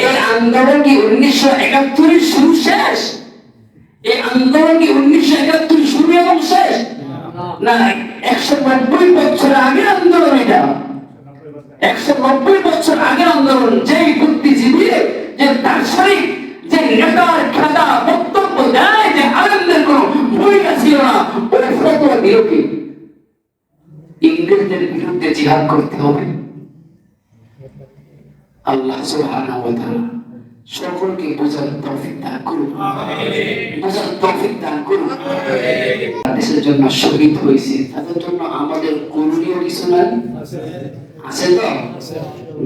এই আন্দোলন কি 1971 শুরু শেষ? এই আন্দোলন কি 1971 শুরু এবং শেষ? না, 190 বছর আগে আন্দোলন। এটা 190 বছর আগে আন্দোলন। যেই বুদ্ধিজীবী, যে দার্শনিক, যে নেতার খেতা বক্তব্য দেয় যে আলেমদের কোনো ভূমিকা ছিল না, ওই ফতোয়া দিল কি ইংরেজদের বিরুদ্ধে জিহাদ করতে হবে। আল্লাহ সুবহানাহু ওয়া তাআলা সকলকে বোঝার তৌফিক দান করুন, বোঝার তৌফিক দান করুন। দেশের জন্য শহীদ হয়েছে, তাদের জন্য আমাদের করণীয় কিছু নাই? আছে তো?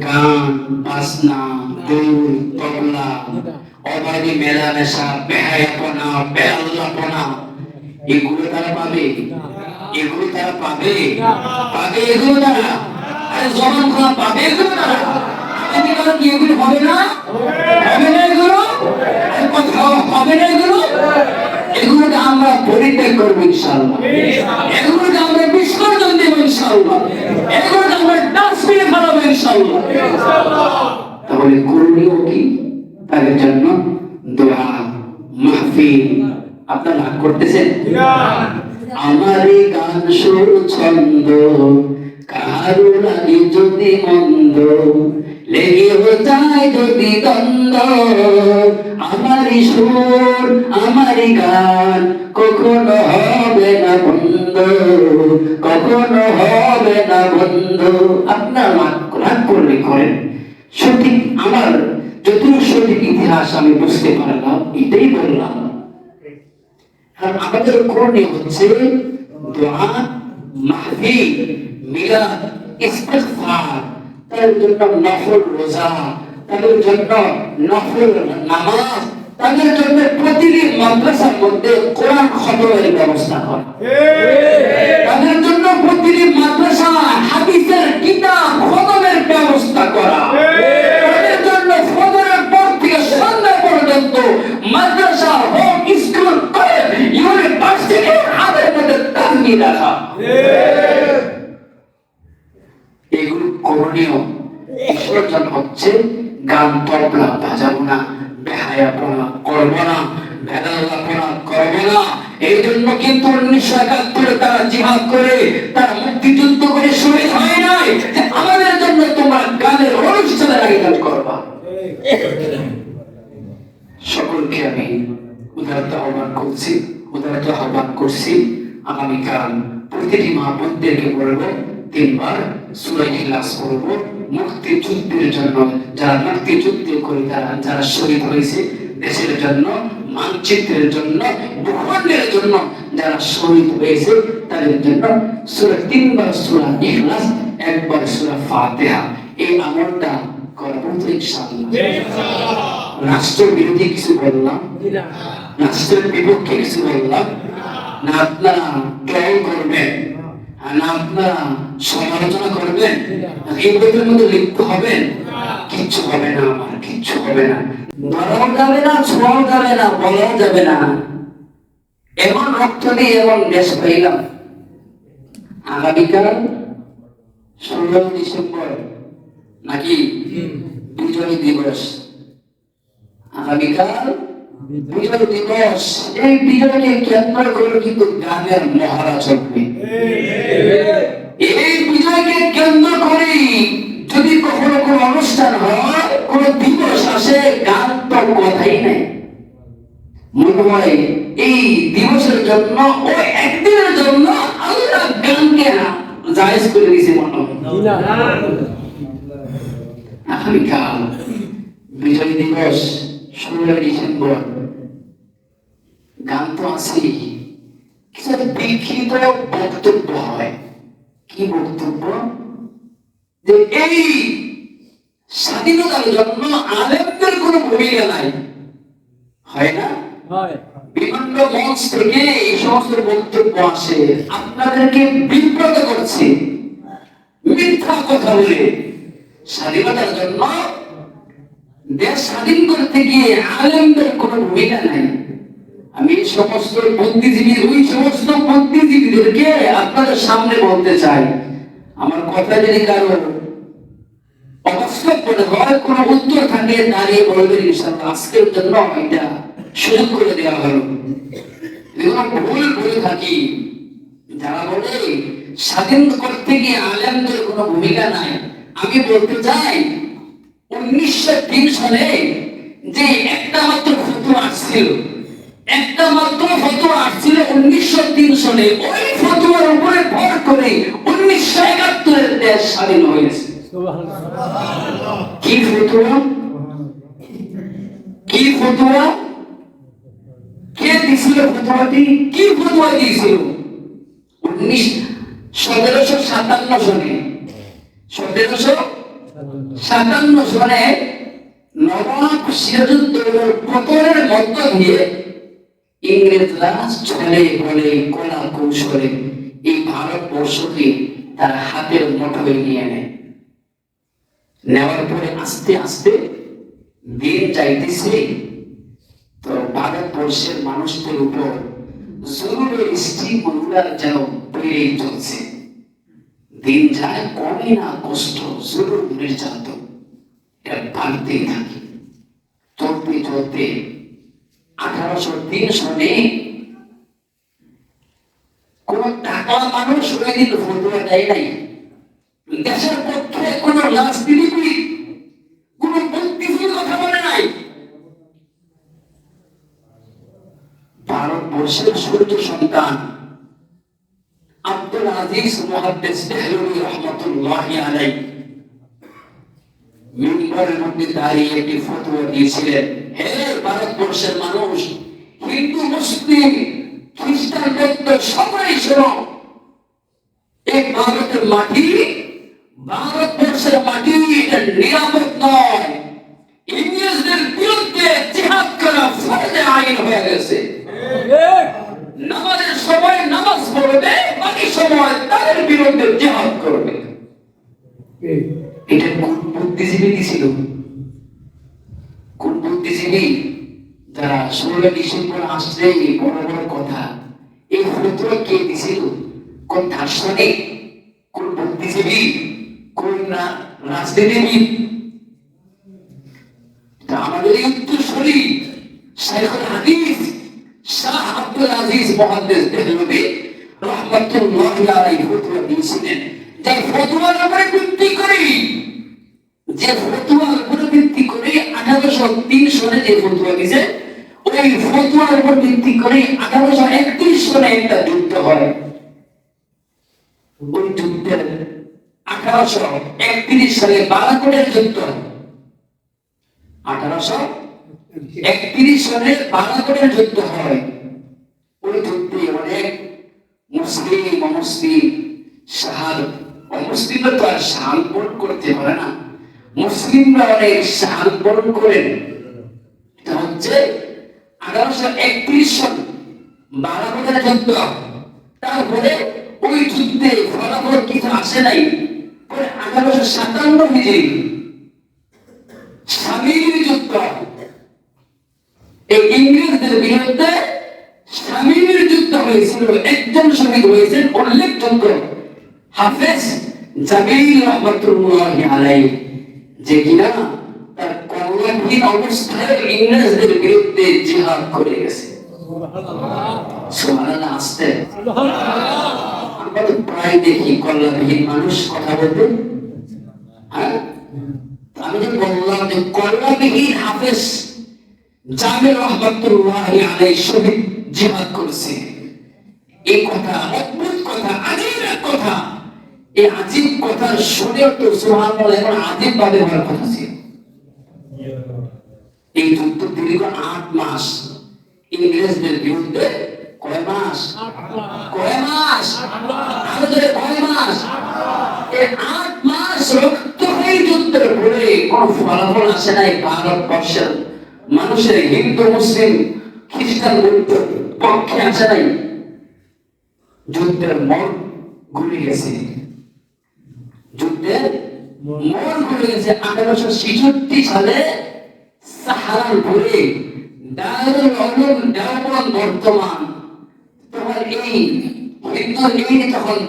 গান বাজনা, দৌড়, তবলা, অবাধি মেলামেশা, বেহায়াপনা, বেআল্লাহপনা, এগুলো তারা পাবে? এগুলো তারা পাবে? পাবে এগুলো তারা? আরে জবান খোলা পাবে এগুলো তারা? কি এগুলো হবে না? হবে না এগুলো? কোথাও হবে না এগুলো? এগুলোকে আমরা পরিত্যাগ করবো ইনশাআল্লাহ। এগুলোকে আমরা বিসর্জন দেবো ইনশাআল্লাহ। এগুলোকে আমরা ডাস্টবিনে ফেলাবো ইনশাআল্লাহ। তাহলে করণীয় কি? তাদের জন্য দোয়া, মাহফিল। আপনারা রাগ করতেছেন? আমারই গান সুর ছন্দ কারো লাগে যদি মন্দ, লেগে যায় যদি দ্বন্দ্ব, আমারই সুর আমারই গান কখনো হবে না বন্ধ, কখনো হবে না বন্ধ। আপনার রাগ করলে করেন, সঠিক আমার যদিও সঠিক ইতিহাস আমি বুঝতে পারলাম, এটাই বললাম। আর আমাদের করণীয় হচ্ছে দোয়া, মাহফিল, মিলাদ, ইস্তিগফার, তার জন্য নফল রোজা, তাদের জন্য নফল নামাজ, তাদের জন্য প্রতিদিন মাদ্রাসার মধ্যে কোরআন খতমের ব্যবস্থা করা, তাদের জন্য প্রতিদিন মাদ্রাসা হাদিসের কিতাব খতমের ব্যবস্থা করা, তাদের জন্য ফজরের পর থেকে সন্ধ্যা পর্যন্ত মাদ্রাসা হোক, স্কুল, কলেজ, ইউনিভার্সিটি আমাদের মধ্যে তালিম রাখা। এগুলো করণীয়। বিসর্জন হচ্ছে গান তবলা বাজাবো না, বেহায়াপনা করবো না, বেদাল্লাহপনা করবো না। এই জন্য কিন্তু 1971 তারা জিহাদ করে, তারা মুক্তিযুদ্ধ করে শহীদ হয় নাই যে আমাদের জন্য তোমরা গানের অনুষ্ঠানের আগে গান করবা। সকলকে আমি উদারত আহ্বান করছি, আগামীকাল প্রতিটি মা বোনদেরকে বলবো 3 বার সূরা ইখলাস পড়ব। মুক্তিযুদ্ধের জন্য, যারা মুক্তিযুদ্ধ করে যারা শহীদ হয়েছে, দেশের জন্য, মানচিত্রের জন্য, ভূখণ্ডের জন্য যারা শহীদ হয়েছে, তাদের জন্য 3 বার সূরা ইখলাস, 1 বার সূরা ফাতিহা, এই আমলটা করব তো ইনশাআল্লাহ। রাষ্ট্র বিরোধী কিছু বললাম না, রাষ্ট্রের বিপক্ষে কিছু বললাম না, আপনারা ট্রল করবেন না, আপনারা সমালোচনা করবেন, এগুলোর মধ্যে লিপ্ত হবেন? কিচ্ছু হবে না, আমার কিচ্ছু হবে না। ধরাও যাবে না, ছোঁয়াও যাবে না, বলাও যাবে না। এমন রক্ত দিয়ে এমন দেশ পাইলাম। আগামীকাল 16 ডিসেম্বর নাকি বিজয় দিবস, আগামীকাল বিজয় দিবস। এই বিজয়কে কেন্দ্র করে কিন্তু গানের মহড়া চলবে। এই বিজয়কে কেন্দ্র করে যদি কখনো কোনো অনুষ্ঠান হয়, কোনো দিবস আসে, গান তো কথাই নেই। মনে হয় এই দিবসের জন্য, ওই একদিনের জন্য আল্লাহ গানকে জায়েজ করে দিয়েছে মনে হয়। আগামীকাল বিজয় দিবস 16 ডিসেম্বর, গান তো আছেই, কিছু বিক্ষিপ্ত বক্তব্য হয়। কি বক্তব্য? যে এই স্বাধীনতার জন্য আলেমদের কোনো ভূমিকা নাই, হয় না? বিভিন্ন মঞ্চ থেকে এই সমস্ত বক্তব্য আসে, আপনাদেরকে বিব্রত করছে, মিথ্যা কথা বলে। স্বাধীনতার জন্য, দেশ স্বাধীন করতে গিয়ে আলেমদের কোনো ভূমিকা নাই। আমি এই সমস্ত বুদ্ধিজীবী, ওই সমস্ত বুদ্ধিজীবীদেরকে আপনাদের সামনে বলতে চাই, আমার কথা যদি কারো অবস্থা করে হয় কোনো উত্তর থাকে দাঁড়িয়ে বলবেন ইনশাআল্লাহ আজকের জন্য এটা সুযোগ করে দেওয়া হলো। এগুলো ভুল বলে থাকি, যারা বলে স্বাধীন করতে গিয়ে আলেমদের কোনো ভূমিকা নাই। আমি বলতে চাই 1903 সালে যে একটা মাত্র ফতোয়া আসছিল, একটা মাত্র ফতোয়া আসছিল 1903 সালে, ওই ফতোয়ার উপরে ভর করে 1971 দেশ স্বাধীন হয়েছে। কি ফতোয়া? কি ফতোয়া? কে দিছিল ফতোয়াটি? কি ফতোয়া দিয়েছিল? 1757 সনে, 1757 সনে নবাব সিরাজউদ্দৌলার পতনের মধ্য দিয়ে ইংরেজরা ছলে বলে কলা কৌশলে এই ভারতবর্ষকে তার হাতের মুঠোয় নিয়ে নেয়। নেওয়ার পরে আস্তে আস্তে দিন যাইতেছে, তো ভারতবর্ষের মানুষদের উপর জরুরি স্টিমুলার যেন বেড়েই চলছে। দিন যায়, কমে না কষ্ট, জরুর নির্যাতন এটা বাড়তেই থাকে। চলতে চলতে 1803 সনে কোন টাকা মানুষ ওই দিন ফতোয়া দেয় নাই। দেশের পক্ষে কোন রাজনীতিবিদ, কোন বুদ্ধিজীবী কথা বলে নাই। ভারতবর্ষের সূর্য সন্তান আব্দুল আজিজ মুহাদ্দিস দেহলভী রহমাতুল্লাহি আলাইহি মিম্বরের মধ্যে দাঁড়িয়ে একটি ফতোয়া দিয়েছিলেন, হে ভারতবর্ষের মানুষ, হিন্দু মুসলিম খ্রিস্টান বৌদ্ধ সবাই শোনো, এই ভারতের মাটি, ভারতবর্ষের মাটি এটা নিরাপদ নয়। ইংরেজদের বিরুদ্ধে জিহাদ করা ফরজে আইন হয়ে গেছে। নামাজের সময় নামাজ পড়বে, বাকি সময় তাদের বিরুদ্ধে জিহাদ করবে। এটা কোন বুদ্ধিজীবী ছিল? কোন বুদ্ধিজীবী যারা 16 ডিসেম্বর আসছে এই বড় বড় কথা, এই ফতোয়া কে দিছিল? কোন দার্শনিক, কোন বুদ্ধিজীবী, কোন রাজনীতিবিদ? আমাদের এই উত্তরসূরি শাইখুল হাদিস শাহ আব্দুল আজিজ মুহাদ্দিস দেহলভী রহমাতুল্লাহি আলাইহি ফতোয়া দিয়েছিলেন। যে ফতোয়ার উপরে ভিত্তি করে, যে ফতোয়ার উপরে ভিত্তি করে 1803 সনে যে ফতোয়া দিয়েছে, ওই ফতোয়ার উপর ভিত্তি করে 1831 সনে একটা যুদ্ধ হয়। ওই যুদ্ধের 1831 সালে বালাকোটের যুদ্ধ, 1831 সালে বালাকোটের যুদ্ধ হয়। ওই যুদ্ধে অনেক মুসলিম অমুসলিম শাহাদত, অমুসলিমরা তো আর শাহাদত বরণ করতে পারে না, মুসলিমরা অনেক শাহাদত বরণ করেন। এটা হচ্ছে 1831 সাল বালাকোটের যুদ্ধ। তারপরে ওই যুদ্ধে ফলাফল কিছু আসে নাই। পরে 1857 হিজরি স্বামীর যুদ্ধ, এই ইংরেজদের বিরুদ্ধে স্বামীর যুদ্ধ হয়েছিল। একজন শহীদ হয়েছেন উল্লেখযোগ্য হাফেজ জামিল রহমাতুল্লাহি আলাইহি, যে কিনা তার কল্যাণহীন অবস্থায় ইংরেজদের বিরুদ্ধে জিহাদ করে গেছে। সুবহানাল্লাহ। আসতে আমরা তো প্রায় দেখি কল্যাণহীন মানুষ কথা বলতে। হ্যাঁ, আমি যে বললাম যে কল্যাণহীন হাফেজ জামিল রহমাতুল্লাহি আলাইহি শহীদ জিহাদ করেছে, এই কথা অদ্ভুত কথা, আজীব কথা। এই আজীব কথা শুনে তো সুবহানাল্লাহ এখন আজীব ভাবে হওয়ার কথা ছিল। এই যুদ্ধ দীর্ঘ 8 মাস ইংরেজদের বিরুদ্ধে। কয় মাস? কয় মাস? আমাদের কয় মাস? এই 8 মাস রক্তক্ষয়ী যুদ্ধের পরে কোন ফলাফল আসে নাই। ভারতবর্ষের মানুষের হিন্দু মুসলিম খ্রিস্টান বৌদ্ধ পক্ষে আসে নাই। যুদ্ধের মন ঘুরে গেছে, যুদ্ধের মন ঘুরে গেছে। 1866 সালে সাহারানপুরে দারুল উলুম দেওবন্দ বর্তমান, তখন এই হিন্দু নিয়ে তখন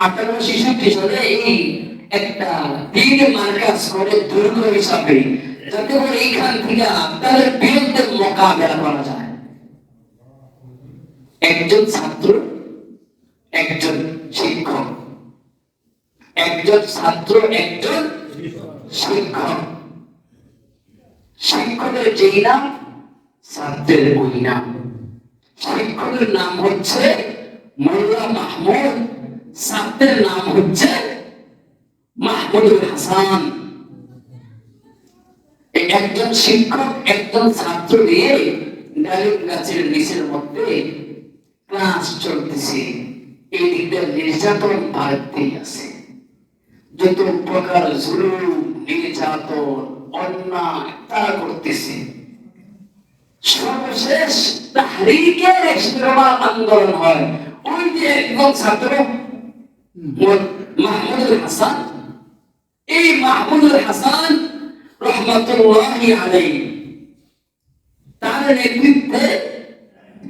1866 সালে এই একটা দিন মার্কাজ করে দুর্গ হিসাবে, যাতে করে এইখান থেকে তাদের বিরুদ্ধে মোকাবেলা করা যায়। একজন ছাত্র, একজন শিক্ষক, একজন ছাত্র, একজন শিক্ষক। শিক্ষকের যেই নাম, ছাত্রের ওই নাম। শিক্ষকের নাম হচ্ছে মোল্লা মাহমুদ, ছাত্রের নাম হচ্ছে মাহমুদুল হাসান। একজন শিক্ষক একজন ছাত্র নিয়ে ডালিম গাছের নিচের মধ্যে ক্লাস চলতেছে। এই দিকটা নির্যাতন বাড়তেই আছে, যত প্রকার জুলুম নির্যাতন অন্যায় তারা করতেছে। সর্বশেষ তাহরিকে ইসলাম আন্দোলন হয়। ওই যে একজন ছাত্র মাহমুদুল হাসান, এই মাহমুদুল হাসান রহমাতুল্লাহি আলাইহি, তার নেতৃত্বে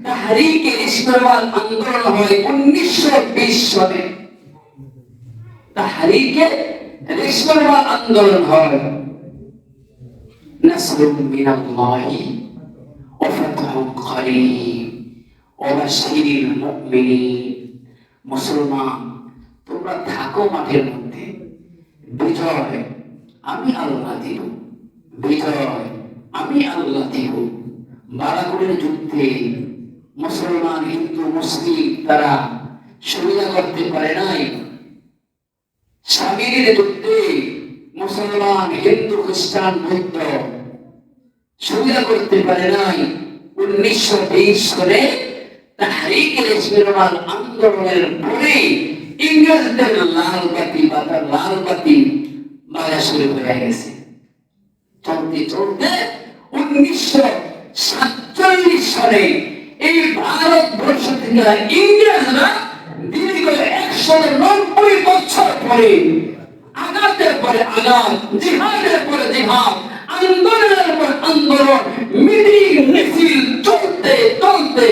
তাহরিকে ইসলাম আন্দোলন হয় 1920 সালে। তাহরিকে ইসলাম আন্দোলন হয়। নাসরুম মিনাল্লাহি ওয়া ফাতহুন করিম ওয়া বাশশিরিল মুমিনিন। মুসলমান, তোমরা থাকো মাঠের মধ্যে, বিজয় আমি আল্লাহ দিব, বিজয় আমি আল্লাহ দিব। বারাকুরের যুদ্ধে মুসলমান হিন্দু মুসলিম তারা সুবিধা করতে পারে নাই। স্বামীর যুদ্ধে মুসলমান হিন্দু খ্রিস্টান বৌদ্ধ সুবিধা করতে পারে নাই। 1920 সালে তাহরিকে ইসলাম আন্দোলনের পরে ইংরেজদের লাল বাতি বাজার, লাল বাতি বাজা শুরু হয়ে গেছে। চলতে চলতে 1947 সালে এই ভারতবর্ষ থেকে ইংরেজরা দীর্ঘ 190 বছর পরে আঘাতের পরে আঘাত, জিহাদের পরে জিহাদ, আন্দোলনের পর আন্দোলন, মিটিং মিছিল চলতে চলতে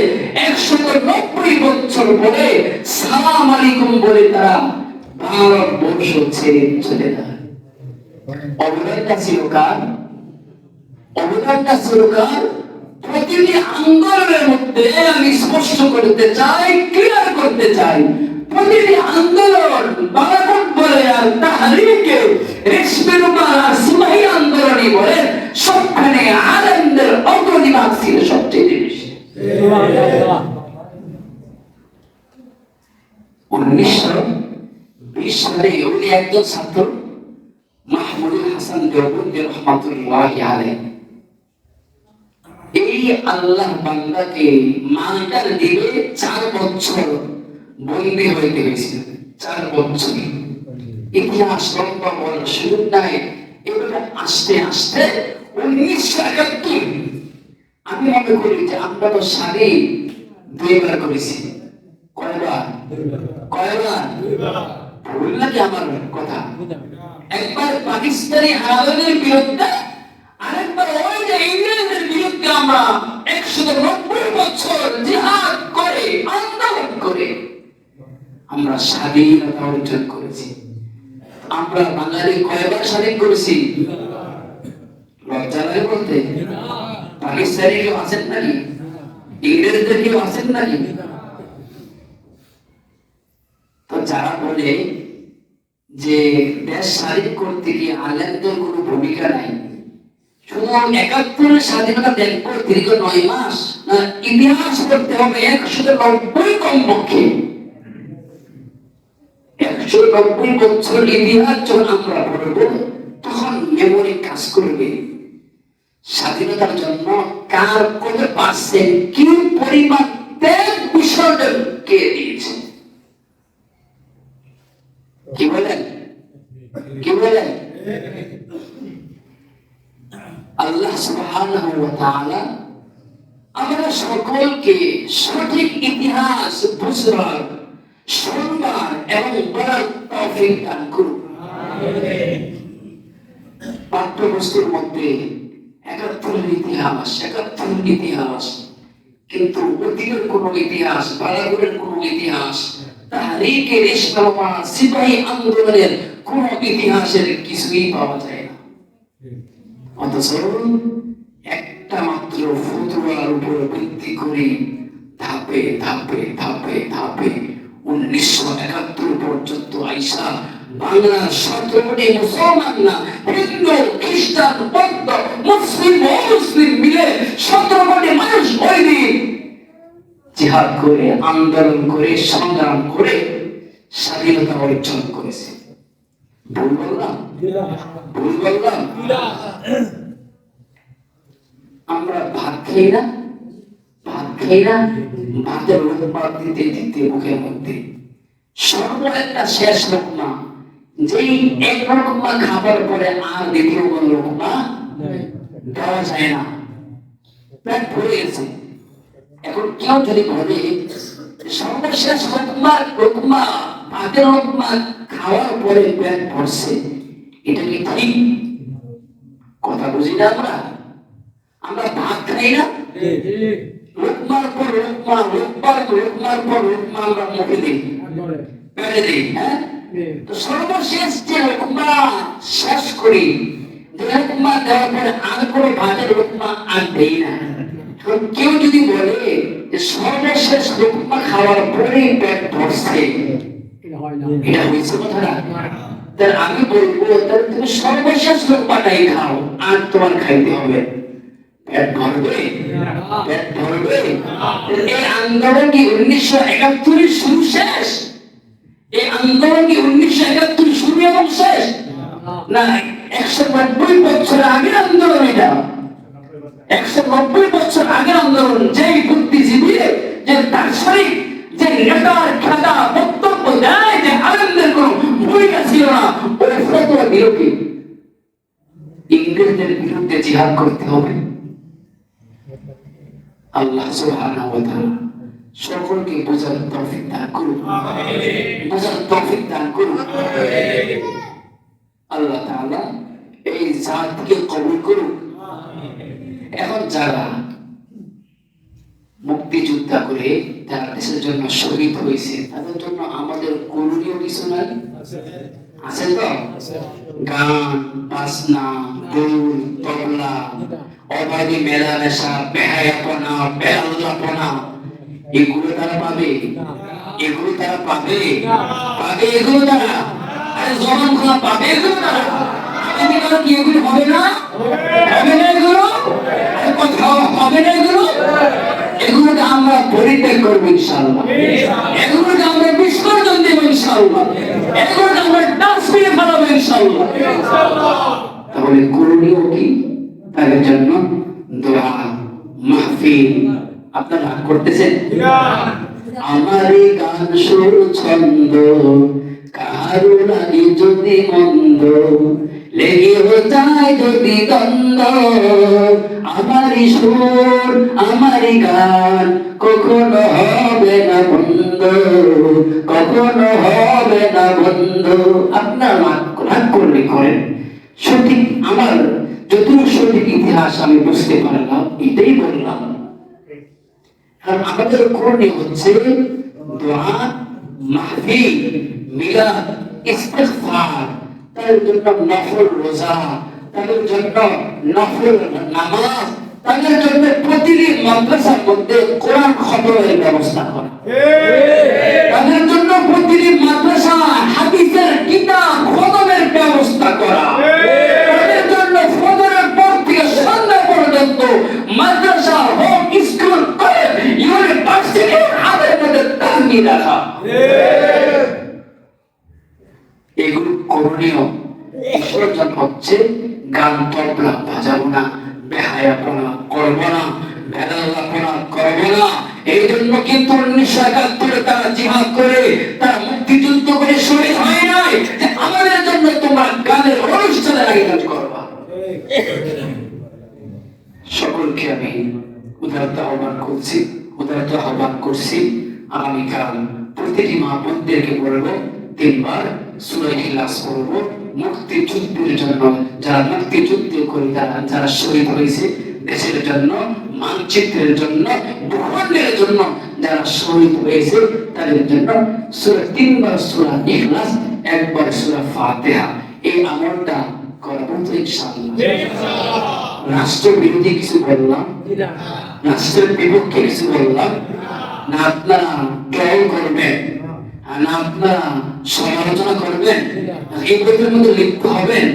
190 বছর পরে সালাম আলাইকুম বলে তারা ভারতবর্ষ ছেড়ে চলে যায়। অবদানটা ছিল কার? অবদানটা ছিল কার? প্রতিটি আন্দোলনের মধ্যে আমি স্পষ্ট করতে চাই, ক্লিয়ার করতে চাই, প্রতিটি আন্দোলন বারাকত বলে আর তাহরিকে রেশমিরুমাল আর সিপাহী আন্দোলনই বলে, সবখানে আলেমদের অগ্রণীভাগ ছিল সবচেয়ে বেশি। 1920 সালে উনি একজন ছাত্র মাহমুদুল হাসান দেওবন্দি রহমাতুল্লাহি আলাইহি, এই আল্লাহ বান্দাকে মালটার দিলে 4 বছর বন্দী হইতে হয়েছিল। 4 বছর। ইতিহাস লম্বা বড় সুযোগ নাই। এভাবে আস্তে আস্তে 1971 আমি মনে করি যে আমরা তো স্বাধীন 2 বার করেছি। কয়বার? কয়বার? ভুল নাকি আমার কথা? একবার পাকিস্তানি হানাদারদের বিরুদ্ধে, আরেকবার ওই যে ইংরেজদের বিরুদ্ধে আমরা 190 বছর জিহাদ করে আন্দোলন করে আমরা স্বাধীনতা অর্জন করেছি। আমরা বাঙালি কয়বার স্বাধীন করেছি? লজ্জা লাগে বলতে? পাকিস্তানি কেউ আছেন নাকি? ইংরেজদের কেউ আছেন নাকি? তো যারা বলে যে দেশ স্বাধীন করতে গিয়ে আলেমদের কোনো ভূমিকা নাই, শুধু 71 স্বাধীনতা দেখবো দীর্ঘ 9 মাস, না ইতিহাস করতে হবে 190 কমপক্ষে। 190 বছর ইতিহাস যখন আমরা পড়বো তখন মেমোরি কাজ করবে। স্বাধীনতার জন্য কার কত পার্সেন্ট কি পরিমাণ ত্যাগ বিসর্জন কে দিয়েছে? কি বলেন? কি বলেন? আল্লাহ সুবহানাহু ওয়া তাআলা আমাদের সকলকে সঠিক ইতিহাস বুঝবার, শুনবার এবং বলার তৌফিক দান করুন। পাঠ্যপুস্তকের মধ্যে 71 ইতিহাস, কিন্তু অতীতের কোন ইতিহাস, বালাগুরের কোন ইতিহাস, তাহরিকে রেশমা সিপাহী আন্দোলনের কোন ইতিহাসের কিছুই পাওয়া যায় না। অথচ একটা মাত্র ফতোয়ার উপর ভিত্তি করে ধাপে ধাপে ধাপে ধাপে 1971 পর্যন্ত আইসা বাংলার 17 কোটি মুসলমান না, হিন্দু খ্রিস্টান বৌদ্ধ মুসলিম অমুসলিম মিলে 17 কোটি মানুষ ওই দিন জিহাদ করে আন্দোলন করে সংগ্রাম করে স্বাধীনতা অর্জন করেছে। ভুল বললাম? ভুল বললাম? আমরা ভাত খাই না, ভাত খাই না, ভাতের লোকমা দিতে দিতে মুখের মধ্যে সর্ব একটা শেষ লোকমা, যেই এক লোকমা খাবার পরে আর দ্বিতীয় কোন লোকমা দেওয়া যায় না, পেট ভরে গেছে। এখন কেউ যদি বলে সর্বশেষ লোকমা ভাতের লোকমা খাওয়ার পরে পেট ভরছে, এটা কি ঠিক? কথা বুঝি না আমরা? আমরা ভাত খাই না, লোকমার পর লোকমা, লোকমার পর লোকমা আমরা মুখে দিই, পেটে দিই। হ্যাঁ, তো সর্বশেষ যে লোকমা শেষ করি, যে লোকমা দেওয়ার পরে আর কোনো ভাতের লোকমা আর দেই না। কেউ যদি বলে যে সর্বশেষ লোকমা খাওয়ার পরে পেট ভরছে, এটা হয়েছে কথাটা? তাহলে আমি বলবো তাহলে তুমি সর্বশেষ লোকমাটাই খাও, আর তোমার খাইতে হবে, পেট ভরবে, পেট ভরবে। এই আন্দোলন কি 1971 শুরু শেষ? এই আন্দোলন কি 1971 শুরু এবং শেষ? না, 190 বছর আগের আন্দোলন এটা। 190 বছর আগের আন্দোলন। যেই বুদ্ধিজীবী, যে দার্শনিক, যে নেতার খেলা বক্তব্য দেয় যে আনন্দের কোন ভূমিকা ছিল না, ওই ফতোয়া দিল কি ইংরেজদের বিরুদ্ধে জিহাদ করতে হবে। আল্লাহ সুবহানাহু ওয়া তাআলা সকলকে বোঝার তৌফিক দান করুন, বোঝার তৌফিক দান করুন। আল্লাহ তাআলা এই জাতকে কবুল করুন। এখন যারা মুক্তিযোদ্ধা করে যারা দেশের জন্য শহীদ হয়েছে, তাদের জন্য আমাদের করণীয় কিছু নাই? আছে তো? গান বাজনা, ঢোল তবলা, অবাধি মেলামেশা, বেহায়াপনা, বেআল্লাহপনা, এগুলো তারা পাবে? এগুলো তারা পাবে? পাবে এগুলো তারা? আরে জবান খোলা পাবে এগুলো তারা? কি এগুলো হবে না? হবে না এগুলো? কোথাও হবে না এগুলো? এগুলোকে আমরা পরিত্যাগ করবো ইনশাআল্লাহ, এগুলোকে আমরা বিসর্জন দেবো ইনশাআল্লাহ, এগুলোকে আমরা ডাস্টবিনে ফেলাবো ইনশাআল্লাহ। তাহলে করণীয় কি? তাদের জন্য দোয়া, মাহফিল। আপনারা করতেছেন? আমারই গান সুর ছন্দ কারো লাগে যদি মন্দ, লেগে যায় যদি দ্বন্দ্ব, আমারই সুর আমারই গান কখনো হবে না বন্ধ, কখনো হবে না বন্ধ। আপনার রাগ করলে করেন, সঠিক আমার যতটুকু সঠিক ইতিহাস আমি বুঝতে পারলাম এটাই বললাম। কারণ আমাদের করণীয় হচ্ছে দোয়া, মাহফিল, মিলাদ, ইস্তিগফার, তাদের জন্য নফল রোজা, তাদের জন্য নফল নামাজ, তাদের জন্য প্রতিদিন মাদ্রাসার মধ্যে কোরআন খতমের ব্যবস্থা করা, তাদের জন্য প্রতিদিন মাদ্রাসা হাদিসের কিতাব খতমের ব্যবস্থা করা, তাদের জন্য ফজরের পর থেকে সন্ধ্যা পর্যন্ত মাদ্রাসা হোক, স্কুল, কলেজ, ইউনিভার্সিটি হাতের মধ্যে তালিম রাখা। এগুলো করণীয়। বিসর্জন হচ্ছে গান তবলা বাজাবো না, বেহায়াপনা করবো না, বেদাল্লাপনা করবো না। এই জন্য কিন্তু 1971 তারা জিহাদ করে, তারা মুক্তিযুদ্ধ করে শহীদ হয় নাই যে আমাদের জন্য তোমরা গানের অনুষ্ঠানের আয়োজন করবা। সকলকে আমি উদারতা আহ্বান করছি, উদারতা আহ্বান করছি। আগামীকাল প্রতিটি মা বোনদেরকে বলবো 3 বার সূরা ইখলাস পড়ব। মুক্তিযুদ্ধের জন্য, যারা মুক্তিযুদ্ধ করে যারা শহীদ হয়েছে, দেশের জন্য, মানচিত্রের জন্য, ভূখণ্ডের জন্য যারা শহীদ হয়েছে তাদের জন্য সূরা 3 বার সূরা ইখলাস, একবার সূরা ফাতিহা, এই আমলটা করব তো ইনশাআল্লাহ। রাষ্ট্র বিরোধী কিছু বললাম রাষ্ট্রের বিপক্ষে কিছু বললাম না? আপনারা ট্রল করবেন না আপনারা সমালোচনা করবেন? এই বইটার মধ্যে লিপ্ত হবেন?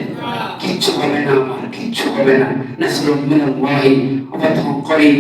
কিচ্ছু হবে না, আমার কিচ্ছু হবে না। নাসরুম মিনাল্লাহি ওয়া ফাতহুন করিম।